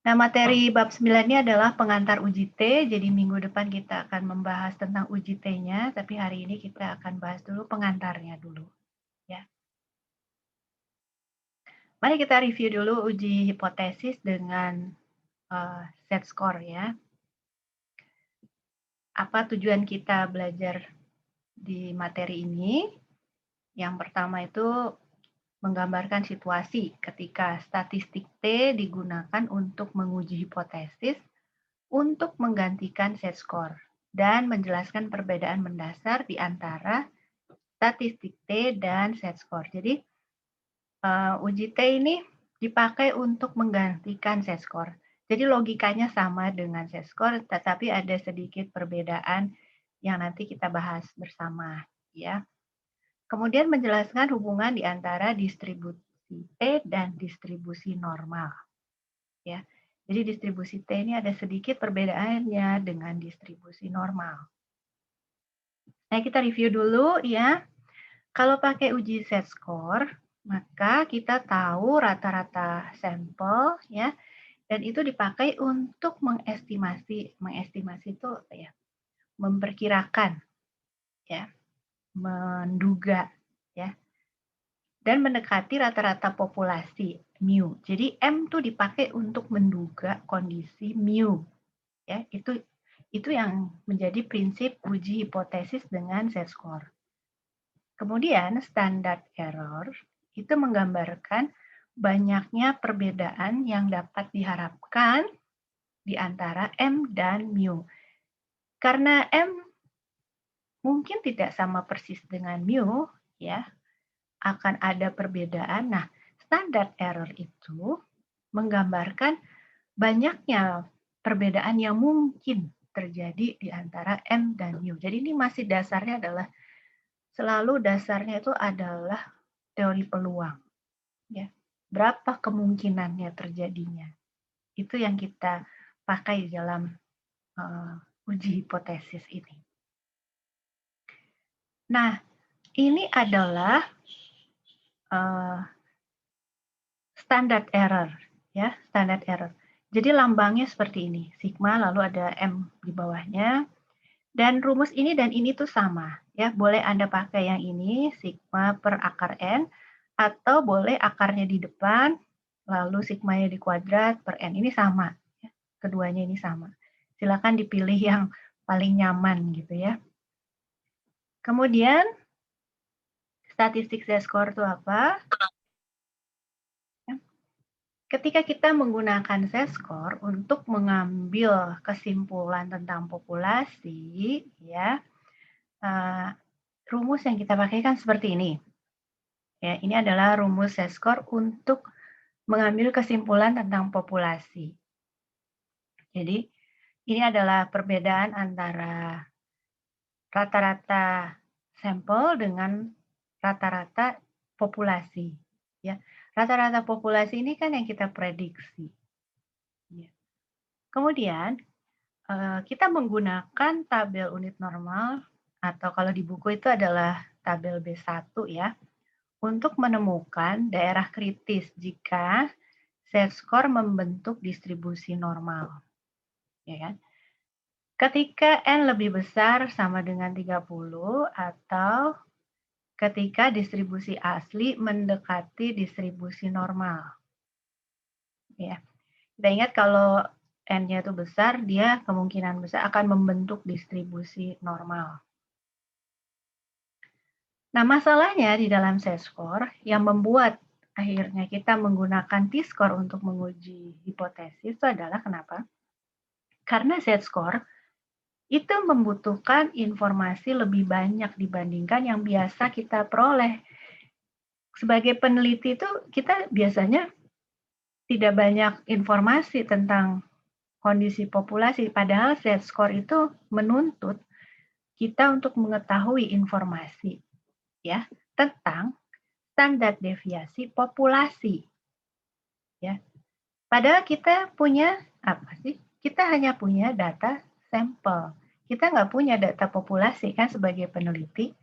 Nah, materi bab 9 ini adalah pengantar uji T, jadi minggu depan kita akan membahas tentang uji T-nya, tapi hari ini kita akan bahas dulu pengantarnya dulu, ya. Mari kita review dulu uji hipotesis dengan set score ya. Apa tujuan kita belajar di materi ini? Yang pertama itu menggambarkan situasi ketika statistik T digunakan untuk menguji hipotesis untuk menggantikan set score dan menjelaskan perbedaan mendasar di antara statistik T dan set score. Jadi uji T ini dipakai untuk menggantikan set score. Jadi logikanya sama dengan set score, tetapi ada sedikit perbedaan yang nanti kita bahas bersama, ya. Kemudian menjelaskan hubungan di antara distribusi T dan distribusi normal, ya. Jadi distribusi T ini ada sedikit perbedaannya dengan distribusi normal. Nah, kita review dulu ya. Kalau pakai uji set score, maka kita tahu rata-rata sampel ya, dan itu dipakai untuk mengestimasi itu ya, memperkirakan ya, menduga ya, dan mendekati rata-rata populasi mu. Jadi M tuh dipakai untuk menduga kondisi mu ya, itu yang menjadi prinsip uji hipotesis dengan set score. Kemudian standard error itu menggambarkan banyaknya perbedaan yang dapat diharapkan di antara M dan mu. Karena M mungkin tidak sama persis dengan mu, ya, akan ada perbedaan. Nah, standard error itu menggambarkan banyaknya perbedaan yang mungkin terjadi di antara M dan mu. Jadi ini masih dasarnya adalah selalu dasarnya itu adalah teori peluang, ya. Berapa kemungkinannya terjadinya? Itu yang kita pakai dalam uji hipotesis ini. Nah, ini adalah standard error, ya, standard error. Jadi lambangnya seperti ini, sigma lalu ada M di bawahnya. Dan rumus ini dan ini tuh sama, ya. Boleh Anda pakai yang ini, sigma per akar N, atau boleh akarnya di depan, lalu sigmanya di kuadrat per N. Ini sama, ya. Keduanya ini sama. Silakan dipilih yang paling nyaman gitu ya. Kemudian, statistik Z-score itu apa? Ketika kita menggunakan Z-score untuk mengambil kesimpulan tentang populasi, ya, rumus yang kita pakai kan seperti ini. Ya, ini adalah rumus Z-score untuk mengambil kesimpulan tentang populasi. Jadi, ini adalah perbedaan antara rata-rata sampel dengan rata-rata populasi. Ya, rata-rata populasi ini kan yang kita prediksi. Ya. Kemudian, kita menggunakan tabel unit normal, atau kalau di buku itu adalah tabel B1 ya, untuk menemukan daerah kritis jika Z-score membentuk distribusi normal. Ya kan? Ketika N lebih besar sama dengan 30 atau ketika distribusi asli mendekati distribusi normal. Ya. Kita ingat kalau N-nya itu besar, dia kemungkinan besar akan membentuk distribusi normal. Nah, masalahnya di dalam Z-score yang membuat akhirnya kita menggunakan T-score untuk menguji hipotesis itu adalah kenapa? Karena Z-score itu membutuhkan informasi lebih banyak dibandingkan yang biasa kita peroleh. Sebagai peneliti itu kita biasanya tidak banyak informasi tentang kondisi populasi, padahal Z-score itu menuntut kita untuk mengetahui informasi ya tentang standar deviasi populasi. Ya. Padahal kita punya apa sih? Kita hanya punya data sampel. Kita nggak punya data populasi kan sebagai peneliti.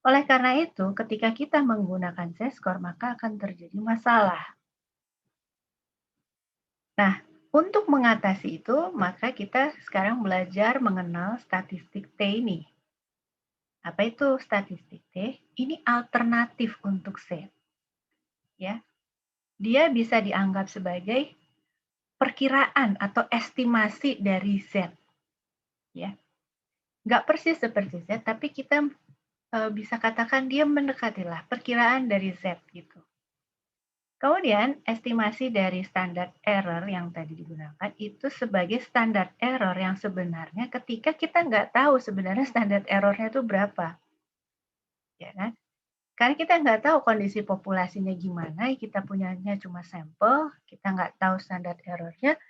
Oleh karena itu, ketika kita menggunakan Z-score, maka akan terjadi masalah. Nah, Untuk mengatasi itu, maka kita sekarang belajar mengenal statistik T ini. Apa itu statistik T? Ini alternatif untuk Z, ya. Dia bisa dianggap sebagai perkiraan atau estimasi dari Z, ya. Nggak persis seperti Z, tapi kita bisa katakan dia mendekatilah perkiraan dari Z gitu. Kemudian estimasi dari standar error yang tadi digunakan itu sebagai standar error yang sebenarnya ketika kita nggak tahu sebenarnya standar errornya itu berapa, ya kan? Karena kita nggak tahu kondisi populasinya gimana, kita punyanya cuma sampel, kita nggak tahu standar errornya.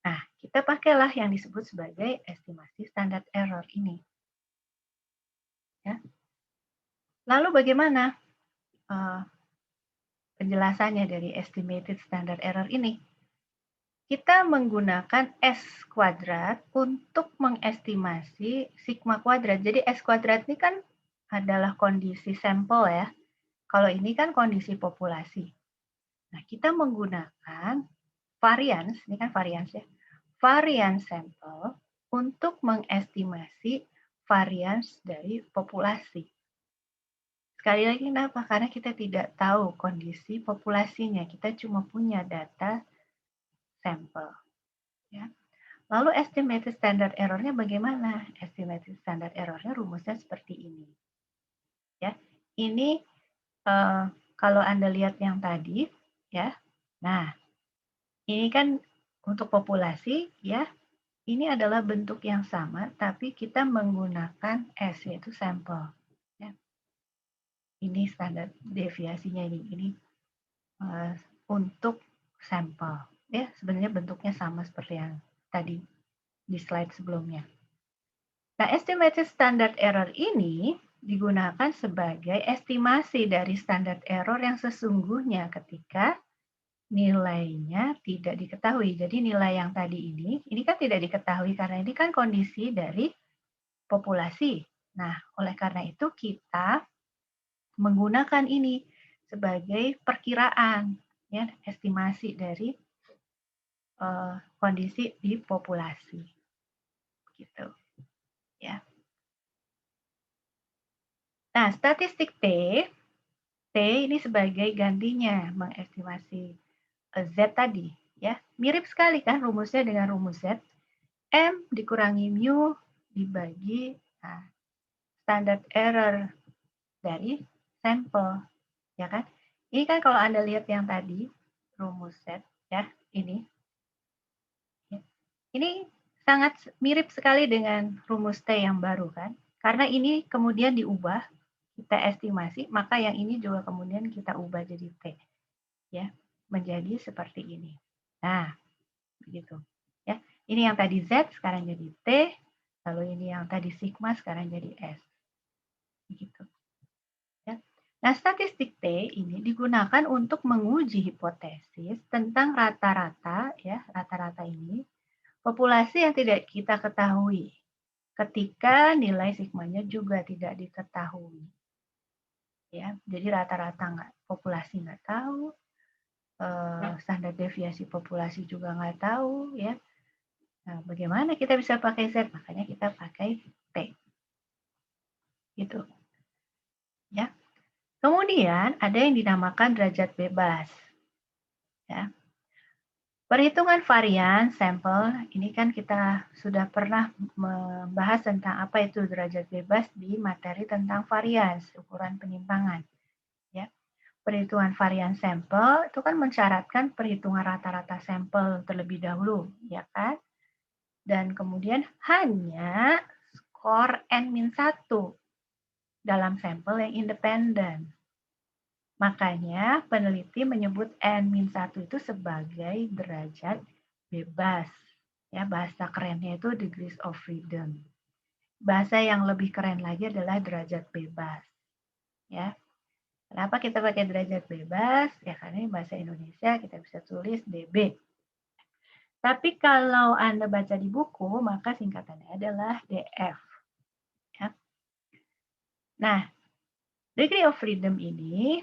Nah, kita pakailah yang disebut sebagai estimasi standar error ini. Ya. Lalu bagaimana penjelasannya dari estimated standard error ini? Kita menggunakan S kuadrat untuk mengestimasi sigma kuadrat. Jadi S kuadrat ini kan adalah kondisi sampel ya. Kalau ini kan kondisi populasi. Nah, kita menggunakan varians, ini kan varians ya, varian sampel untuk mengestimasi varians dari populasi. Sekali lagi kenapa? Karena kita tidak tahu kondisi populasinya, kita cuma punya data sampel. Ya. Lalu estimated standard error-nya bagaimana? Estimated standard error-nya rumusnya seperti ini. Ya, ini kalau Anda lihat yang tadi, ya. Nah, ini kan untuk populasi, ya. Ini adalah bentuk yang sama, tapi kita menggunakan S, yaitu sampel. Ya. Ini standar deviasinya ini untuk sampel. Ya, sebenarnya bentuknya sama seperti yang tadi di slide sebelumnya. Nah, estimated standard error ini digunakan sebagai estimasi dari standar error yang sesungguhnya ketika nilainya tidak diketahui. Jadi nilai yang tadi ini kan tidak diketahui karena ini kan kondisi dari populasi. Nah, oleh karena itu kita menggunakan ini sebagai perkiraan, ya, estimasi dari kondisi di populasi, gitu, ya. Nah, statistik T ini sebagai gantinya mengestimasi Z tadi, ya. Mirip sekali kan rumusnya dengan rumus Z. M dikurangi mu dibagi standard error dari sampel, ya kan? Ini kan kalau Anda lihat yang tadi, rumus Z, ya, ini. Ini sangat mirip sekali dengan rumus T yang baru kan? Karena ini kemudian diubah, kita estimasi, maka yang ini juga kemudian kita ubah jadi T. Ya, menjadi seperti ini. Nah, begitu. Ya, ini yang tadi Z sekarang jadi T, lalu ini yang tadi sigma sekarang jadi S. Begitu. Ya. Nah, statistik T ini digunakan untuk menguji hipotesis tentang rata-rata, ya, rata-rata ini populasi yang tidak kita ketahui ketika nilai sigmanya juga tidak diketahui. Ya, jadi rata-rata populasi nggak tahu, standar deviasi populasi juga nggak tahu, ya. Nah, bagaimana kita bisa pakai Z? Makanya kita pakai T. Gitu. Ya. Kemudian ada yang dinamakan derajat bebas. Ya. Perhitungan varian sampel, ini kan kita sudah pernah membahas tentang apa itu derajat bebas di materi tentang varians, ukuran penyimpangan. Ya. Perhitungan varian sampel itu kan mensyaratkan perhitungan rata-rata sampel terlebih dahulu, ya kan? Dan kemudian hanya skor N-1 dalam sampel yang independen. Makanya peneliti menyebut N-1 itu sebagai derajat bebas. Ya, bahasa kerennya itu degrees of freedom. Bahasa yang lebih keren lagi adalah derajat bebas. Ya. Kenapa kita pakai derajat bebas? Ya karena ini bahasa Indonesia kita bisa tulis DB. Tapi kalau Anda baca di buku, maka singkatannya adalah DF. Ya. Nah, degree of freedom ini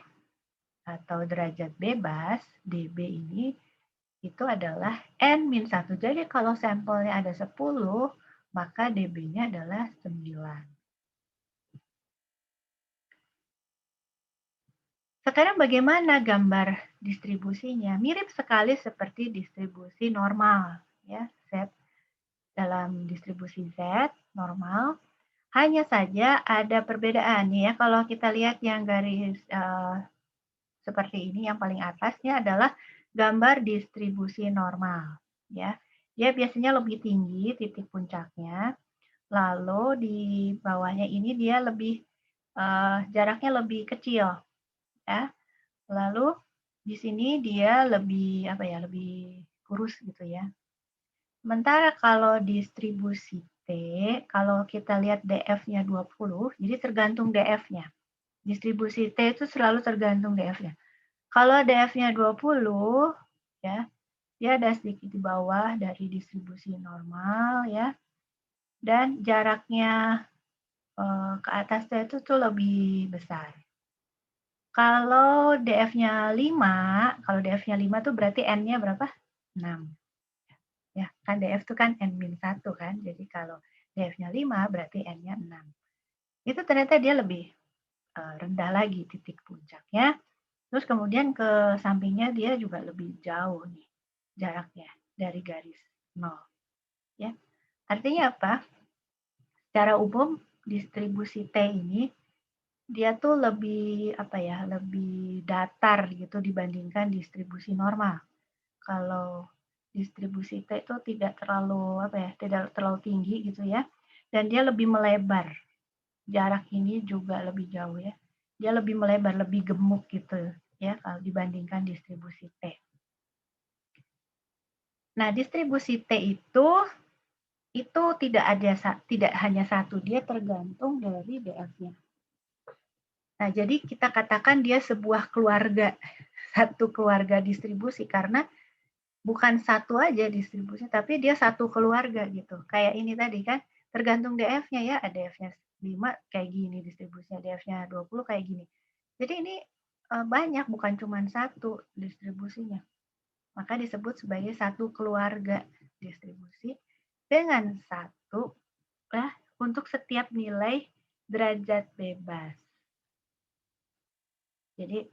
atau derajat bebas, DB ini itu adalah N-1. Jadi kalau sampelnya ada 10, maka DB-nya adalah 9. Sekarang bagaimana gambar distribusinya? Mirip sekali seperti distribusi normal, ya, Z dalam distribusi Z normal. Hanya saja ada perbedaan ya. Kalau kita lihat yang garis seperti ini, yang paling atasnya adalah gambar distribusi normal, ya. Dia biasanya lebih tinggi titik puncaknya, lalu di bawahnya ini dia lebih jaraknya lebih kecil, ya. Lalu di sini dia lebih apa ya, lebih kurus gitu ya. Sementara kalau distribusi T, kalau kita lihat DF-nya 20, jadi tergantung DF-nya. Distribusi T itu selalu tergantung DF-nya. Kalau DF-nya 20, ya, dia ada sedikit di bawah dari distribusi normal ya, dan jaraknya ke atasnya itu tuh lebih besar. Kalau DF-nya 5, kalau DF-nya 5 tuh berarti N-nya berapa? 6. Ya, kan DF itu kan N-1 kan, jadi kalau DF-nya 5 berarti N-nya 6. Itu ternyata dia lebih rendah lagi titik puncaknya, terus kemudian ke sampingnya dia juga lebih jauh nih jaraknya dari garis 0. Ya. Artinya apa? Secara umum distribusi T ini dia tuh lebih apa ya, lebih datar gitu dibandingkan distribusi normal. Kalau distribusi T itu tidak terlalu apa ya, tidak terlalu tinggi gitu ya, dan dia lebih melebar. Jarak ini juga lebih jauh ya. Dia lebih melebar, lebih gemuk gitu ya kalau dibandingkan distribusi T. Nah, distribusi T itu tidak hanya satu, dia tergantung dari DF-nya. Nah, jadi kita katakan dia sebuah keluarga, satu keluarga distribusi karena bukan satu aja distribusi, tapi dia satu keluarga gitu. Kayak ini tadi kan, tergantung DF-nya ya, ada DF-nya 5 kayak gini distribusinya, DF-nya 20 kayak gini. Jadi ini banyak, bukan cuma satu distribusinya. Maka disebut sebagai satu keluarga distribusi dengan satu lah untuk setiap nilai derajat bebas. Jadi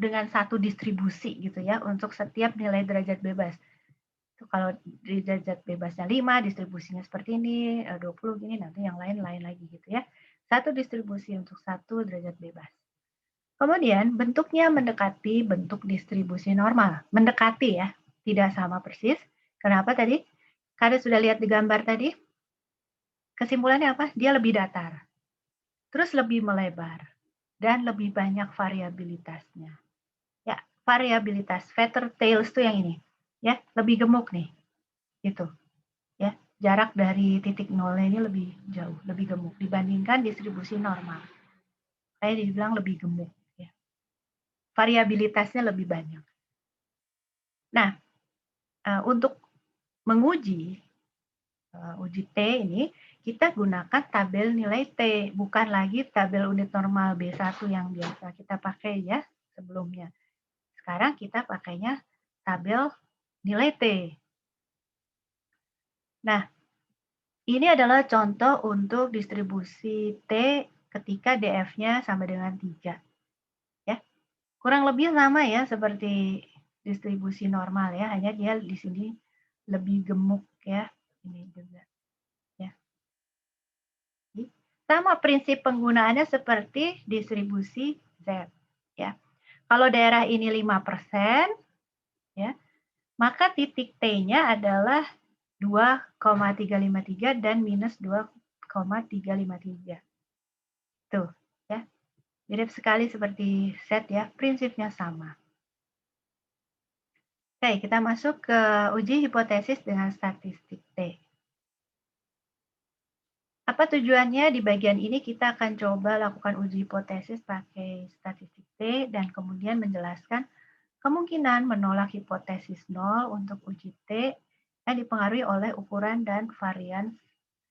dengan satu distribusi gitu ya untuk setiap nilai derajat bebas. Itu kalau derajat bebasnya 5, distribusinya seperti ini, 20 gini, nanti yang lain lagi gitu ya. Satu distribusi untuk satu derajat bebas. Kemudian bentuknya mendekati bentuk distribusi normal. Mendekati ya, tidak sama persis. Kenapa tadi? Karena sudah lihat di gambar tadi, kesimpulannya apa? Dia lebih datar, terus lebih melebar, dan lebih banyak variabilitasnya. Ya, variabilitas feather tails itu yang ini. Ya, lebih gemuk nih. Gitu. Ya, jarak dari titik nolnya ini lebih jauh, lebih gemuk dibandingkan distribusi normal. Saya dibilang lebih gemuk ya. Variabilitasnya lebih banyak. Nah, untuk menguji uji T ini, kita gunakan tabel nilai T, bukan lagi tabel unit normal B1 yang biasa kita pakai ya sebelumnya. Sekarang kita pakainya tabel nilai T. Nah, ini adalah contoh untuk distribusi T ketika DF-nya sama dengan 3. Ya. Kurang lebih sama ya seperti distribusi normal ya, hanya dia di sini lebih gemuk ya. Ini juga. Ya. Sama prinsip penggunaannya seperti distribusi Z. Ya. Kalau daerah ini 5%, ya, maka titik T-nya adalah 2,353 dan minus 2,353. Tuh, ya. Mirip sekali seperti Z ya, prinsipnya sama. Oke, kita masuk ke uji hipotesis dengan statistik T. Apa tujuannya? Di bagian ini kita akan coba lakukan uji hipotesis pakai statistik T dan kemudian menjelaskan kemungkinan menolak hipotesis 0 untuk uji T yang dipengaruhi oleh ukuran dan varian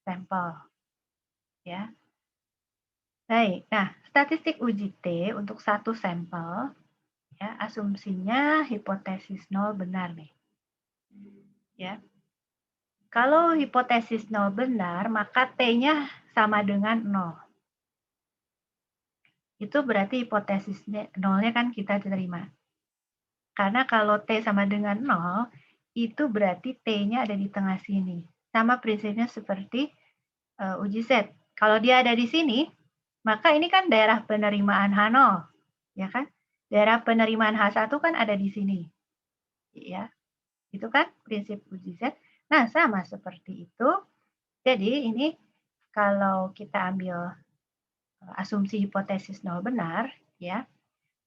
sampel. Ya. Baik, nah statistik uji T untuk satu sampel Ya, asumsinya hipotesis nol benar nih. Ya. Kalau hipotesis nol benar, maka T-nya sama dengan nol. Itu berarti hipotesisnya nolnya kan kita terima. Karena kalau T sama dengan nol, itu berarti T-nya ada di tengah sini. Sama prinsipnya seperti uji Z. Kalau dia ada di sini, maka ini kan daerah penerimaan H0, ya kan? Daerah penerimaan H1 kan ada di sini. Ya. Itu kan prinsip uji Z. Nah, sama seperti itu. Jadi ini kalau kita ambil asumsi hipotesis nol benar, ya,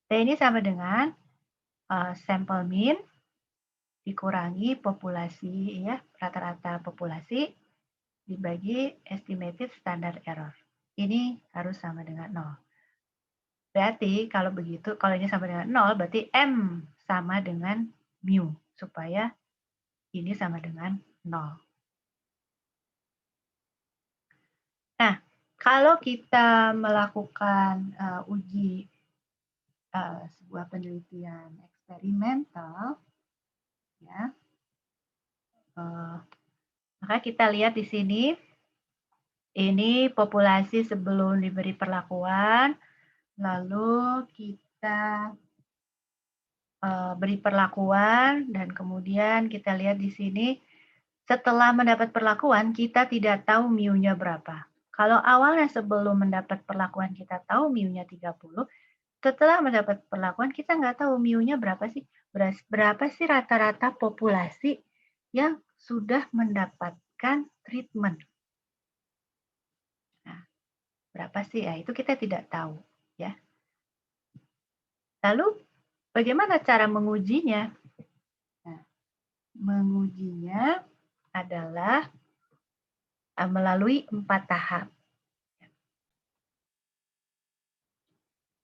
T ini sama dengan sampel mean dikurangi populasi, ya, rata-rata populasi dibagi estimated standard error. Ini harus sama dengan nol. Berarti kalau begitu, kalau ini sama dengan nol, berarti M sama dengan mu, supaya ini sama dengan nol. Nah, kalau kita melakukan uji sebuah penelitian eksperimental, ya, maka kita lihat di sini, ini populasi sebelum diberi perlakuan, lalu kita beri perlakuan, dan kemudian kita lihat di sini, setelah mendapat perlakuan, kita tidak tahu mu-nya berapa. Kalau awalnya sebelum mendapat perlakuan kita tahu mu-nya 30, setelah mendapat perlakuan kita nggak tahu mu-nya berapa sih, berapa sih rata-rata populasi yang sudah mendapatkan treatment. Nah, berapa sih ya? Itu kita tidak tahu, ya. Lalu bagaimana cara mengujinya? Nah, mengujinya adalah melalui 4 tahap.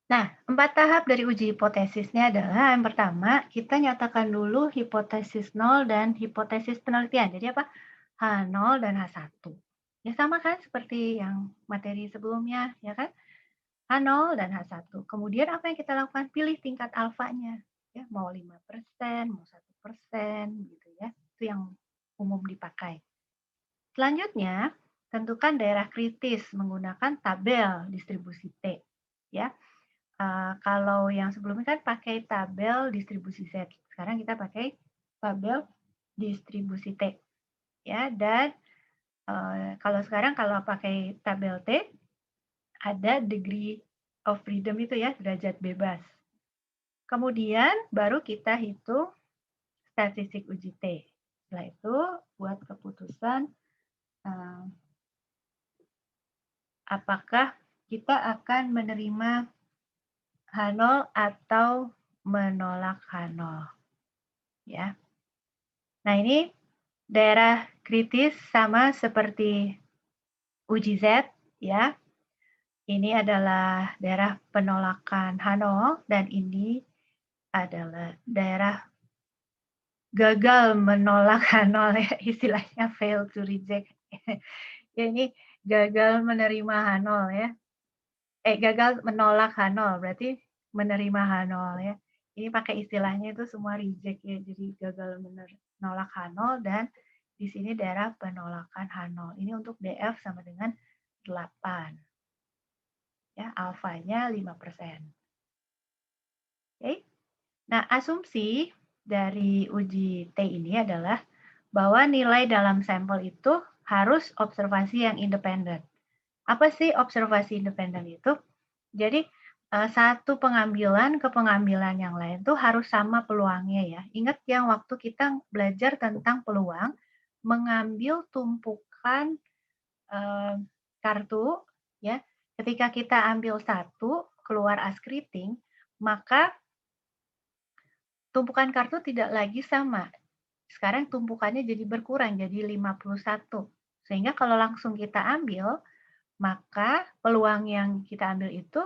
Nah, 4 tahap dari uji hipotesisnya adalah yang pertama, kita nyatakan dulu hipotesis nol dan hipotesis penelitian. Jadi apa? H0 dan H1. Ya sama kan seperti yang materi sebelumnya, ya kan? H0 dan H1. Kemudian apa yang kita lakukan? Pilih tingkat alfanya. Ya, mau 5%, mau 1%, gitu ya. Itu yang umum dipakai. Selanjutnya, tentukan daerah kritis menggunakan tabel distribusi T. Ya, kalau yang sebelumnya kan pakai tabel distribusi Z. Sekarang kita pakai tabel distribusi T. Ya, dan kalau sekarang kalau pakai tabel T, ada degree of freedom itu ya, derajat bebas. Kemudian baru kita hitung statistik uji T. Setelah itu buat keputusan apakah kita akan menerima H0 atau menolak H0. Ya. Nah, ini daerah kritis sama seperti uji Z, ya. Ini adalah daerah penolakan H0 dan ini adalah daerah gagal menolak H0 ya, istilahnya fail to reject. Ya, ini gagal menerima H0 ya. Gagal menolak H0 berarti menerima H0 ya. Ini pakai istilahnya itu semua reject ya. Jadi gagal menolak H0 dan di sini daerah penolakan H0. Ini untuk DF sama dengan 8. Ya, alfanya 5%. Oke. Nah, asumsi dari uji T ini adalah bahwa nilai dalam sampel itu harus observasi yang independen. Apa sih observasi independen itu? Jadi satu pengambilan ke pengambilan yang lain tuh harus sama peluangnya ya. Ingat yang waktu kita belajar tentang peluang, mengambil tumpukan kartu ya. Ketika kita ambil satu keluar unscripting, maka tumpukan kartu tidak lagi sama. Sekarang tumpukannya jadi berkurang, jadi 51. Sehingga kalau langsung kita ambil, maka peluang yang kita ambil itu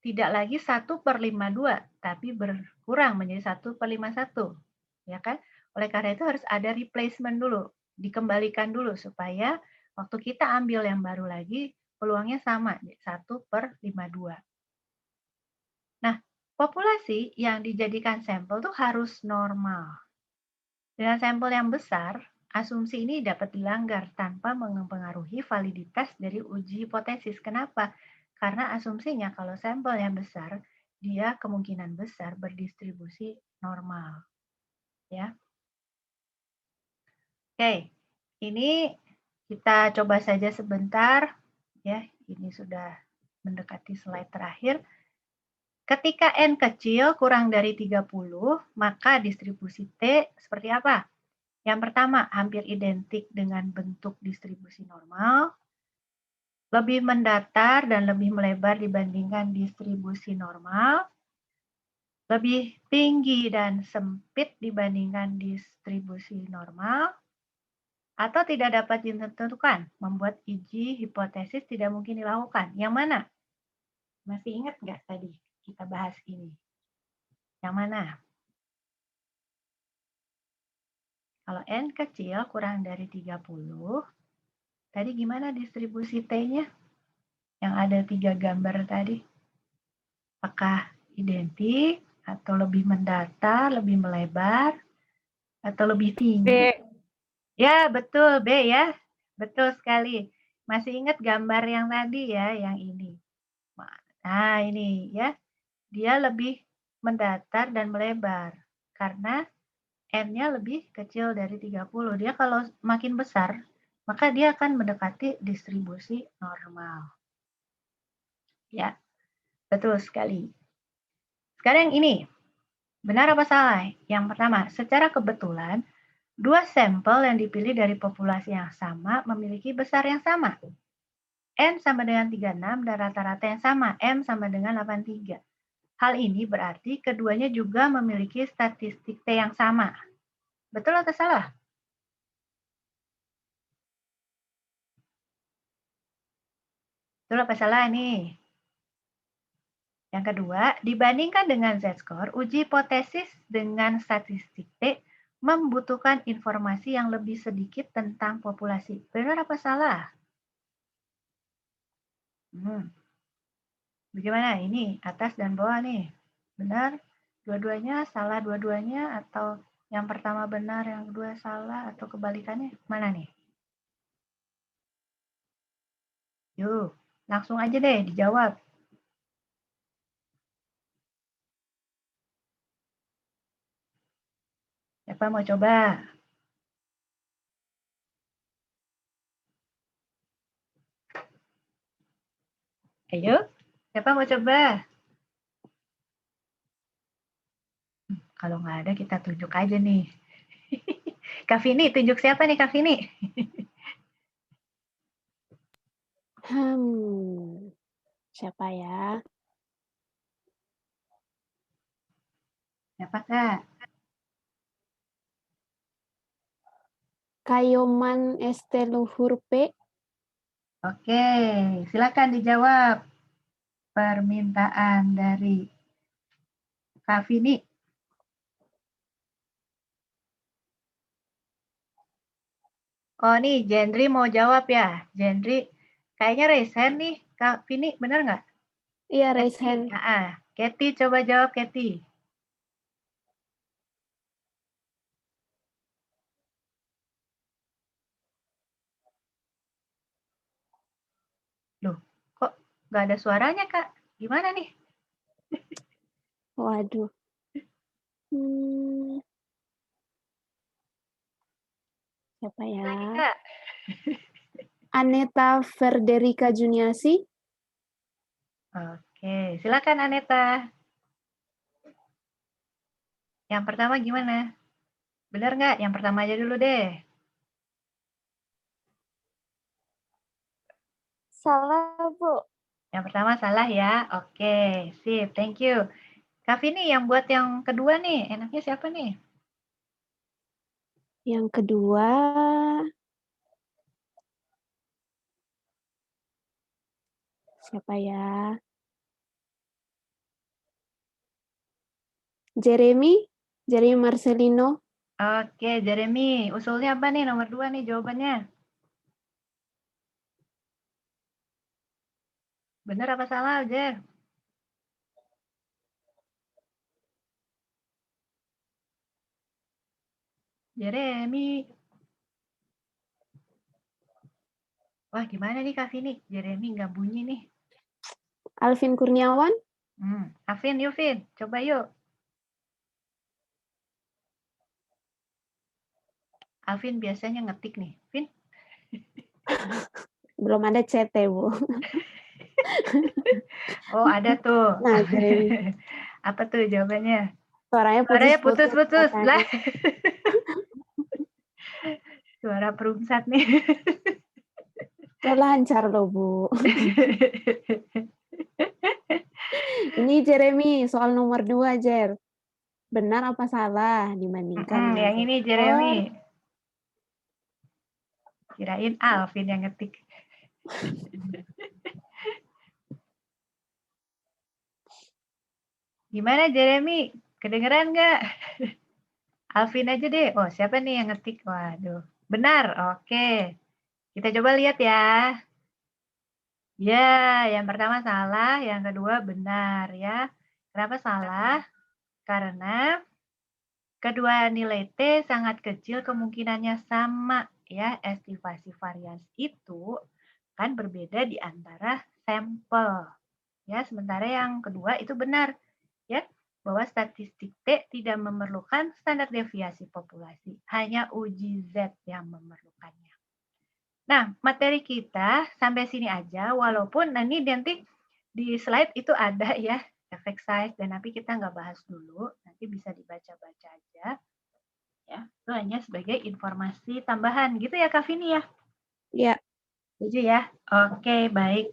tidak lagi 1/52, tapi berkurang menjadi 1/51. Ya kan? Oleh karena itu harus ada replacement dulu, dikembalikan dulu supaya waktu kita ambil yang baru lagi, peluangnya sama, 1/52. Nah, Populasi yang dijadikan sampel tuh harus normal. Dengan sampel yang besar, asumsi ini dapat dilanggar tanpa mempengaruhi validitas dari uji hipotesis. Kenapa? Karena asumsinya kalau sampel yang besar, dia kemungkinan besar berdistribusi normal. Ya, oke. Ini kita coba saja sebentar. Ya, ini sudah mendekati slide terakhir. Ketika N kecil kurang dari 30, maka distribusi T seperti apa? Yang pertama, hampir identik dengan bentuk distribusi normal, lebih mendatar dan lebih melebar dibandingkan distribusi normal, lebih tinggi dan sempit dibandingkan distribusi normal, atau tidak dapat ditentukan, membuat uji hipotesis tidak mungkin dilakukan. Yang mana? Masih ingat nggak tadi kita bahas ini? Yang mana? Kalau N kecil kurang dari 30, tadi gimana distribusi T-nya? Yang ada 3 gambar tadi. Apakah identik, atau lebih mendatar, lebih melebar, atau lebih tinggi? B. Ya, betul, B ya. Betul sekali. Masih ingat gambar yang tadi ya, yang ini. Nah, ini ya. Dia lebih mendatar dan melebar. Karena N-nya lebih kecil dari 30. Dia kalau makin besar, maka dia akan mendekati distribusi normal. Ya, betul sekali. Sekarang yang ini, benar apa salah? Yang pertama, secara kebetulan, dua sampel yang dipilih dari populasi yang sama memiliki besar yang sama. N sama dengan 36 dan rata-rata yang sama, M sama dengan 83. Hal ini berarti keduanya juga memiliki statistik T yang sama. Betul atau salah? Betul apa salah nih? Yang kedua, dibandingkan dengan Z-score, uji hipotesis dengan statistik T membutuhkan informasi yang lebih sedikit tentang populasi. Benar apa salah? Bagaimana? Ini atas dan bawah nih. Benar dua-duanya, salah dua-duanya, atau yang pertama benar, yang kedua salah, atau kebalikannya? Mana nih? Yuk, langsung aja deh dijawab. Siapa mau coba? Ayo, siapa mau coba? Kalau nggak ada, kita tunjuk aja nih. Kak Vini, tunjuk siapa nih Kak Vini? Siapa ya? Siapa Kak? Kayoman este luhur P. Oke, silakan dijawab permintaan dari Kak Vini. Oh nih, Jendri mau jawab ya. Jendri, kayaknya raise hand nih. Kak Vini, bener nggak? Iya, raise Kathy, hand. Kathy, coba jawab Kathy. Loh, kok nggak ada suaranya Kak? Gimana nih? Waduh. Siapa ya? Lagi Kak. Aneta Ferderica Juniasi. Oke, silakan Aneta. Yang pertama gimana? Bener nggak? Yang pertama aja dulu deh. Salah, Bu. Yang pertama salah ya. Oke, sip. Thank you. Kak Vini, yang buat yang kedua nih, enaknya siapa nih? Yang kedua, siapa ya? Jeremy Marcelino. Oke, Jeremy. Usulnya apa nih? Nomor 2 nih jawabannya. Bener apa salah, Jer? Jeremy. Wah, gimana nih Kak Vini? Jeremy nggak bunyi nih. Alvin Kurniawan. Alvin, yuk Vin, coba yuk. Alvin biasanya ngetik nih. Vin? Belum ada CT, Bu. Oh, ada tuh. Nah, Jeremy. Apa tuh jawabannya? Suaranya Suaranya putus-putus putus-putus. Lah, katanya. suara perumsat nih. Kan lancar loh, Bu. Ini Jeremy, soal nomor 2, Jer. Benar apa salah dibandingkan dengan yang ini Jeremy. Kirain Alvin yang ngetik. Gimana Jeremy? Kedengeran nggak? Alvin aja deh. Oh, siapa nih yang ngetik? Waduh. Benar, oke. Kita coba lihat ya. Ya, yang pertama salah, yang kedua benar ya. Kenapa salah? Karena kedua nilai T sangat kecil kemungkinannya sama ya. Estimasi varians itu kan berbeda di antara sampel. Ya, sementara yang kedua itu benar ya, bahwa statistik T tidak memerlukan standar deviasi populasi, hanya uji Z yang memerlukannya. Nah, materi kita sampai sini aja, walaupun nanti di slide itu ada ya, effect size, dan tapi kita nggak bahas dulu, nanti bisa dibaca-baca aja. Ya, itu hanya sebagai informasi tambahan, gitu ya Kak Vini ya? Iya. Setuju ya? Oke, baik.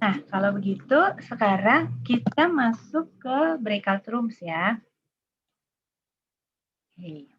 Nah, kalau begitu sekarang kita masuk ke breakout rooms ya. Oke.